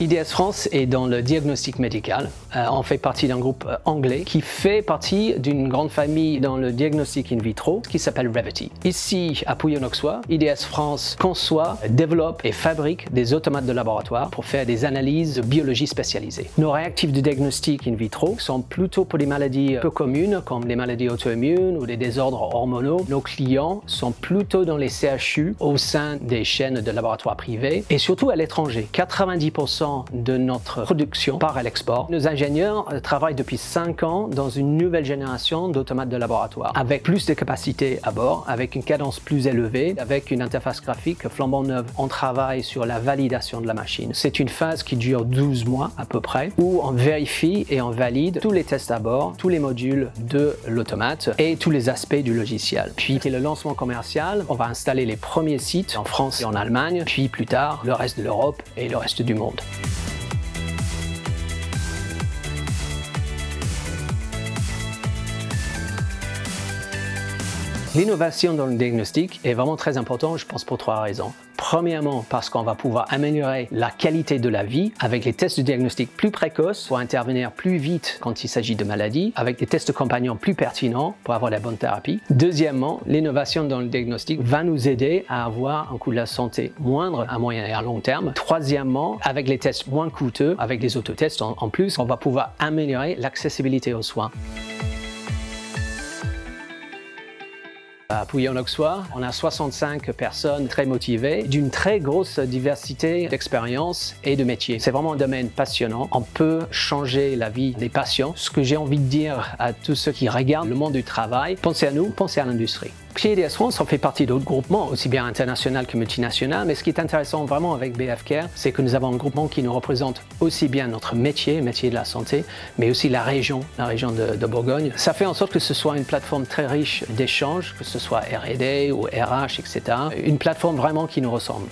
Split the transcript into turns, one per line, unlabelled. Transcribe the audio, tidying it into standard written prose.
IDS France est dans le diagnostic médical. On fait partie d'un groupe anglais qui fait partie d'une grande famille dans le diagnostic in vitro qui s'appelle Revvity. Ici, à Pouillon-Auxois, IDS France conçoit, développe et fabrique des automates de laboratoire pour faire des analyses de biologie spécialisées. Nos réactifs de diagnostic in vitro sont plutôt pour des maladies peu communes comme les maladies auto-immunes ou les désordres hormonaux. Nos clients sont plutôt dans les CHU au sein des chaînes de laboratoires privés et surtout à l'étranger. 90% de notre production part à l'export. Nos ingénieurs travaillent depuis 5 ans dans une nouvelle génération d'automates de laboratoire avec plus de capacités à bord, avec une cadence plus élevée, avec une interface graphique flambant neuve. On travaille sur la validation de la machine. C'est une phase qui dure 12 mois à peu près où on vérifie et on valide tous les tests à bord, tous les modules de l'automate et tous les aspects du logiciel. Puis c'est le lancement commercial. On va installer les premiers sites en France et en Allemagne, puis plus tard le reste de l'Europe et le reste du monde. L'innovation dans le diagnostic est vraiment très importante, je pense, pour 3 raisons. Premièrement, parce qu'on va pouvoir améliorer la qualité de la vie avec les tests de diagnostic plus précoces pour intervenir plus vite quand il s'agit de maladies, avec des tests compagnons plus pertinents pour avoir la bonne thérapie. Deuxièmement, l'innovation dans le diagnostic va nous aider à avoir un coût de la santé moindre à moyen et à long terme. Troisièmement, avec les tests moins coûteux, avec les autotests en plus, on va pouvoir améliorer l'accessibilité aux soins. À Pouillon-Auxois, on a 65 personnes très motivées, d'une très grosse diversité d'expériences et de métiers. C'est vraiment un domaine passionnant. On peut changer la vie des patients. Ce que j'ai envie de dire à tous ceux qui regardent le monde du travail, pensez à nous, pensez à l'industrie. Chez IDS France, on fait partie d'autres groupements, aussi bien internationaux que multinationaux, mais ce qui est intéressant vraiment avec BF Care, c'est que nous avons un groupement qui nous représente aussi bien notre métier de la santé, mais aussi la région de Bourgogne. Ça fait en sorte que ce soit une plateforme très riche d'échanges, que ce soit R&D ou RH, etc. Une plateforme vraiment qui nous ressemble.